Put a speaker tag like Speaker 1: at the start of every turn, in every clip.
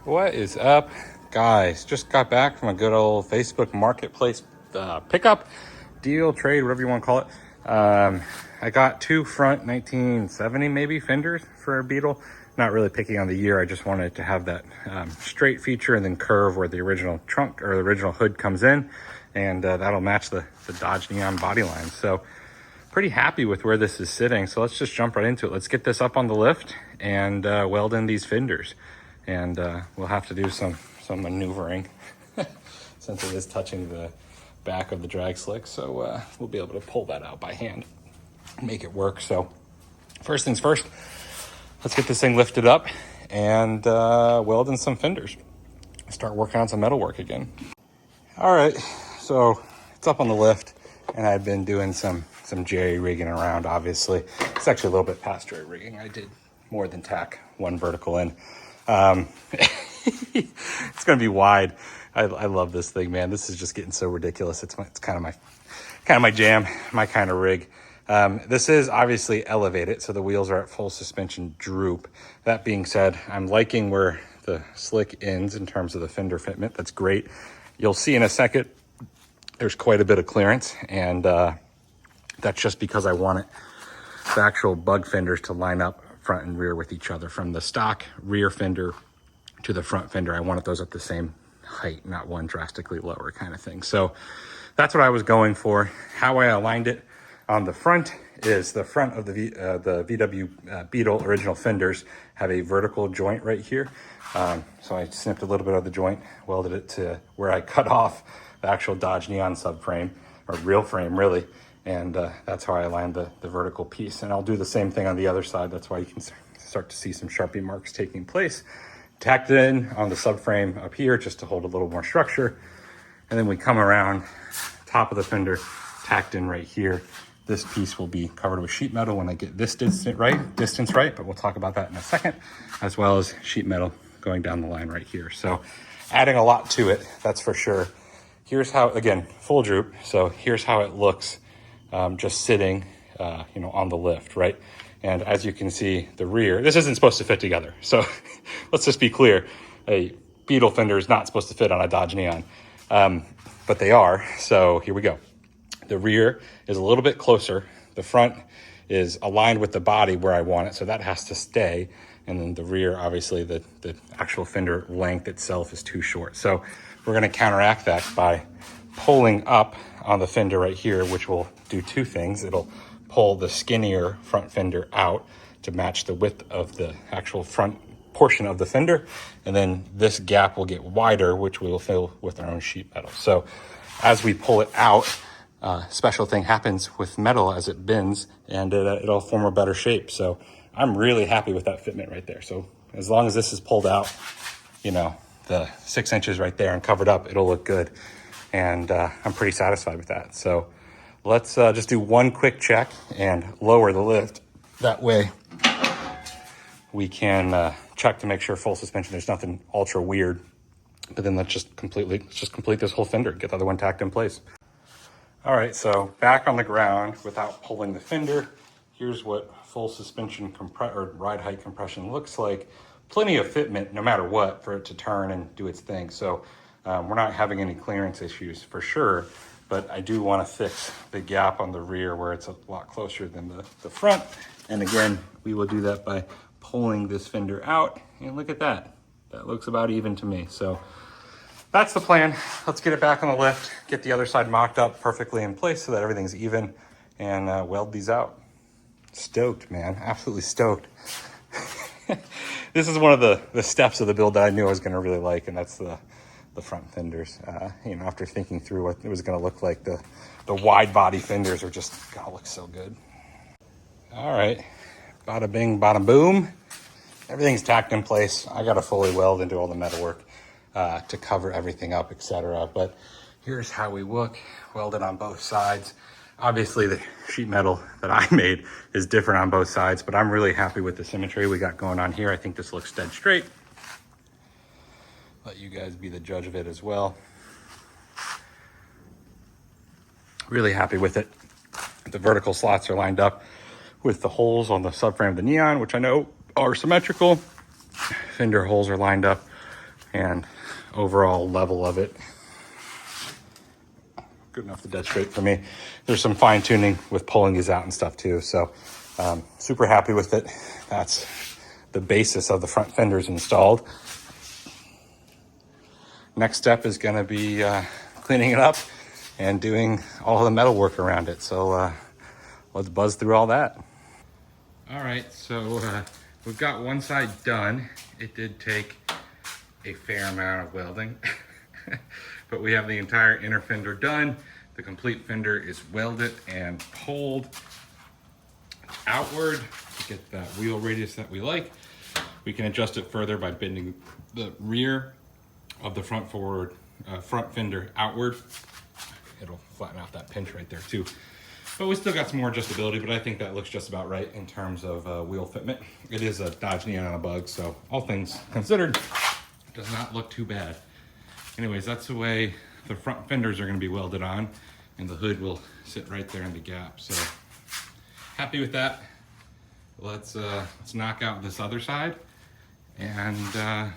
Speaker 1: What is up, guys? Just got back from a good old Facebook Marketplace pickup, deal, trade, whatever you want to call it. I got two front 1970 maybe fenders for a Beetle. Not really picking on the year. I just wanted to have that straight feature and then curve where the original trunk or the original hood comes in, and that'll match the Dodge Neon body line. So pretty happy with where this is sitting. So let's just jump right into it. Let's get this up on the lift and weld in these fenders. And we'll have to do some maneuvering since it is touching the back of the drag slick. So we'll be able to pull that out by hand, make it work. So first things first, let's get this thing lifted up and weld in some fenders. Start working on some metal work again. All right, so it's up on the lift, and I've been doing some jerry rigging around. Obviously, it's actually a little bit past jerry rigging. I did more than tack one vertical in. It's gonna be wide. I love this thing, man. This is just getting so ridiculous. It's kind of my jam, my kind of rig. This is obviously elevated, so the wheels are at full suspension droop. That being said, I'm liking where the slick ends in terms of the fender fitment. That's great. You'll see in a second, there's quite a bit of clearance, and that's just because I want the actual bug fenders to line up front and rear with each other. From the stock rear fender to the front fender, I wanted those at the same height, not one drastically lower kind of thing. So that's what I was going for. How I aligned it on the front is the front of the VW Beetle original fenders have a vertical joint right here. So I snipped a little bit of the joint, welded it to where I cut off the actual Dodge Neon subframe, or real frame really. And that's how I aligned the vertical piece. And I'll do the same thing on the other side. That's why you can start to see some Sharpie marks taking place. Tacked it in on the subframe up here just to hold a little more structure. And then we come around, top of the fender, tacked in right here. This piece will be covered with sheet metal when I get this distance right, but we'll talk about that in a second, as well as sheet metal going down the line right here. So adding a lot to it, that's for sure. Here's how, again, full droop. So here's how it looks just sitting, on the lift, right? And as you can see, the rear, this isn't supposed to fit together. So let's just be clear. A Beetle fender is not supposed to fit on a Dodge Neon, but they are. So here we go. The rear is a little bit closer. The front is aligned with the body where I want it, so that has to stay. And then the rear, obviously, the actual fender length itself is too short. So we're gonna counteract that by pulling up on the fender right here, which will do two things. It'll pull the skinnier front fender out to match the width of the actual front portion of the fender. And then this gap will get wider, which we will fill with our own sheet metal. So as we pull it out, special thing happens with metal as it bends, and it'll form a better shape. So I'm really happy with that fitment right there. So as long as this is pulled out, the 6 inches right there and covered up, it'll look good. And I'm pretty satisfied with that. So let's just do one quick check and lower the lift. That way we can check to make sure full suspension, there's nothing ultra weird. But then let's just complete this whole fender, get the other one tacked in place. All right, so back on the ground without pulling the fender, here's what full suspension or ride height compression looks like. Plenty of fitment, no matter what, for it to turn and do its thing. So we're not having any clearance issues for sure, but I do want to fix the gap on the rear where it's a lot closer than the front. And again, we will do that by pulling this fender out, and look at that. That looks about even to me. So that's the plan. Let's get it back on the lift, get the other side mocked up perfectly in place so that everything's even, and weld these out. Stoked, man, absolutely stoked. This is one of the steps of the build that I knew I was gonna really like, and that's the front fenders. After thinking through what it was gonna look like, the wide body fenders are just gonna look so good. All right, bada bing, bada boom. Everything's tacked in place. I gotta fully weld and do all the metalwork to cover everything up, etc. But here's how we look, welded on both sides. Obviously the sheet metal that I made is different on both sides, but I'm really happy with the symmetry we got going on here. I think this looks dead straight. Let you guys be the judge of it as well. Really happy with it. The vertical slots are lined up with the holes on the subframe of the Neon, which I know are symmetrical. Fender holes are lined up and overall level of it, good enough to dead straight for me. There's some fine tuning with pulling these out and stuff too. So super happy with it. That's the basis of the front fenders installed. Next step is going to be cleaning it up and doing all the metal work around it. So let's buzz through all that. All right, so we've got one side done. It did take a fair amount of welding, but we have the entire inner fender done. The complete fender is welded and pulled outward to get that wheel radius that we like. We can adjust it further by bending the rear of the front fender outward. It'll flatten out that pinch right there too. But we still got some more adjustability, but I think that looks just about right in terms of wheel fitment. It is a Dodge Neon on a bug, so all things considered, it does not look too bad. Anyways, that's the way the front fenders are gonna be welded on, and the hood will sit right there in the gap. So happy with that. Let's knock out this other side and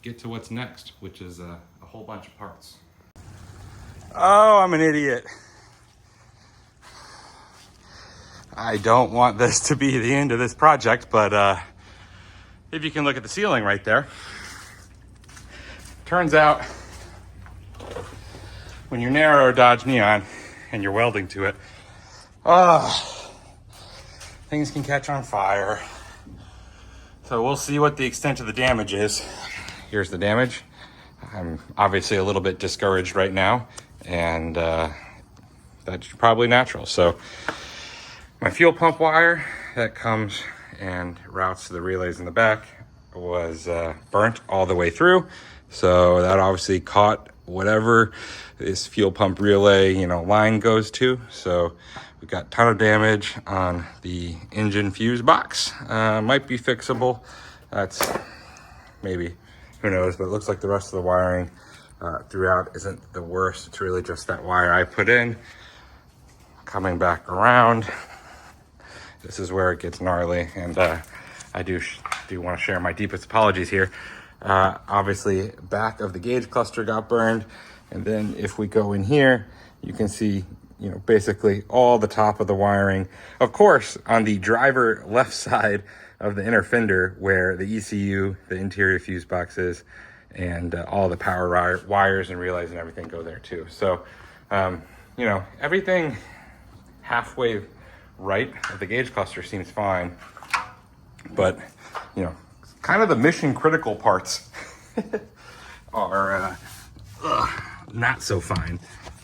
Speaker 1: get to what's next, which is a whole bunch of parts. Oh, I'm an idiot. I don't want this to be the end of this project, but if you can look at the ceiling right there, turns out when you narrow a Dodge Neon and you're welding to it, things can catch on fire. So we'll see what the extent of the damage is. Here's the damage. I'm obviously a little bit discouraged right now, and that's probably natural. So my fuel pump wire that comes and routes to the relays in the back was burnt all the way through. So that obviously caught whatever this fuel pump relay, line goes to. So we've got a ton of damage on the engine fuse box. Might be fixable. That's maybe, who knows, but it looks like the rest of the wiring throughout isn't the worst. It's really just that wire I put in. Coming back around, this is where it gets gnarly, and I do want to share my deepest apologies here. Obviously, back of the gauge cluster got burned, and then if we go in here, you can see, basically all the top of the wiring. Of course, on the driver left side of the inner fender, where the ECU, the interior fuse box is, and all the power wires and relays and everything go there too. So, everything halfway right of the gauge cluster seems fine, but kind of the mission critical parts are not so fine.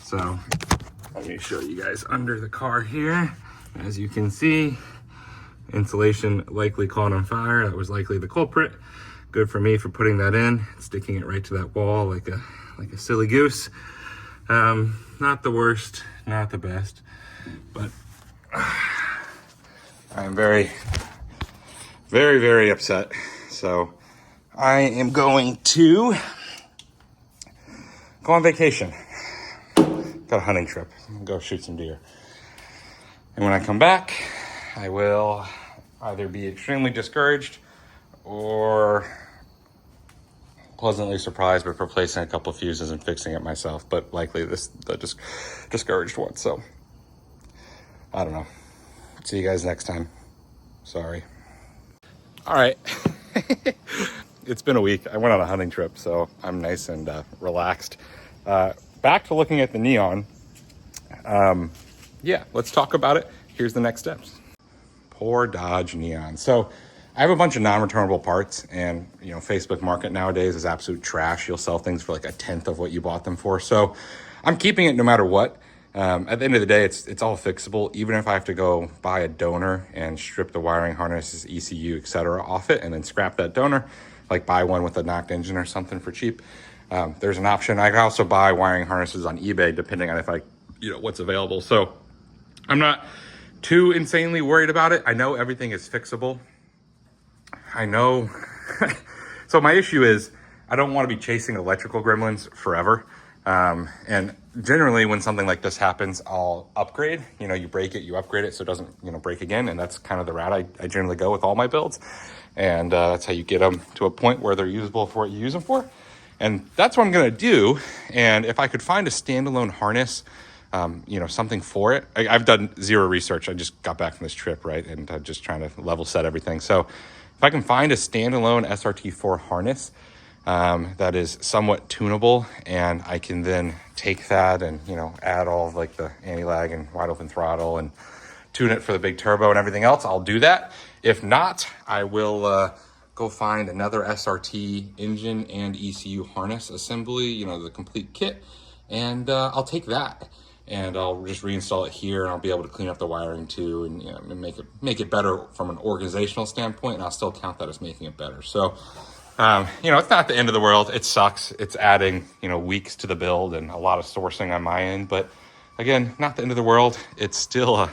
Speaker 1: So let me show you guys under the car here. As you can see, insulation likely caught on fire. That was likely the culprit. Good for me for putting that in, sticking it right to that wall like a silly goose. Not the worst, not the best, but I'm very, very, very upset. So I am going to go on vacation. Got a hunting trip. Go shoot some deer. And when I come back, I will either be extremely discouraged or pleasantly surprised with replacing a couple of fuses and fixing it myself, but likely the discouraged one. So I don't know. See you guys next time. Sorry. All right. It's been a week. I went on a hunting trip, so I'm nice and relaxed. Back to looking at the Neon. Yeah, let's talk about it. Here's the next steps. Poor Dodge Neon. So I have a bunch of non-returnable parts, and Facebook Market nowadays is absolute trash. You'll sell things for like a tenth of what you bought them for. So I'm keeping it no matter what. At the end of the day, it's all fixable. Even if I have to go buy a donor and strip the wiring harnesses, ECU, etc. off it, and then scrap that donor, like buy one with a knocked engine or something for cheap. There's an option. I can also buy wiring harnesses on eBay, depending on what's available. So I'm not too insanely worried about it. I know everything is fixable. I know. So my issue is I don't want to be chasing electrical gremlins forever. And generally when something like this happens, I'll upgrade. You break it, you upgrade it so it doesn't, break again. And that's kind of the route I generally go with all my builds. And that's how you get them to a point where they're usable for what you use them for. And that's what I'm going to do. And if I could find a standalone harness, you know, something for it. I've done zero research. I just got back from this trip, right? And I'm just trying to level set everything. So if I can find a standalone SRT4 harness that is somewhat tunable, and I can then take that and, you know, add all of like the anti-lag and wide open throttle and tune it for the big turbo and everything else, I'll do that. If not, I will go find another SRT engine and ECU harness assembly, you know, the complete kit, and I'll take that and I'll just reinstall it here, and I'll be able to clean up the wiring too, and, you know, make it better from an organizational standpoint, and I'll still count that as making it better. So you know, it's not the end of the world. It sucks. It's adding, you know, weeks to the build and a lot of sourcing on my end, but again, not the end of the world. It's still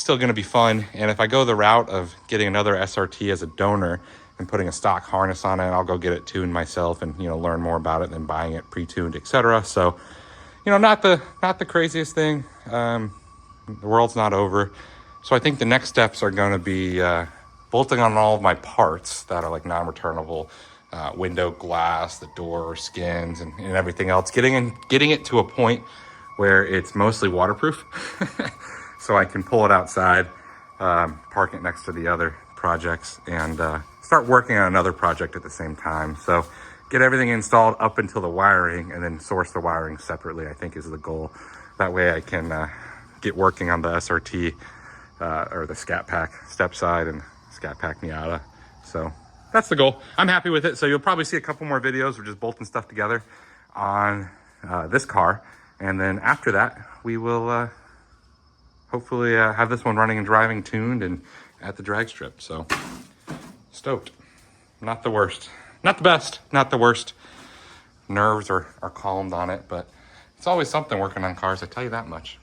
Speaker 1: going to be fun. And if I go the route of getting another SRT as a donor and putting a stock harness on it, I'll go get it tuned myself and, you know, learn more about it than buying it pre-tuned, etc. So, you know, not the craziest thing. The world's not over. So I think the next steps are going to be bolting on all of my parts that are like non-returnable, window glass, the door skins, and everything else. Getting it to a point where it's mostly waterproof, so I can pull it outside, park it next to the other projects, and start working on another project at the same time. So get everything installed up until the wiring, and then source the wiring separately, I think is the goal. That way I can get working on the SRT or the Scat Pack step side and Scat Pack Miata. So that's the goal. I'm happy with it. So you'll probably see a couple more videos of just bolting stuff together on this car. And then after that, we will hopefully have this one running and driving tuned and at the drag strip. So stoked. Not the worst. Not the best. Not the worst. Nerves are calmed on it, but it's always something working on cars, I tell you that much.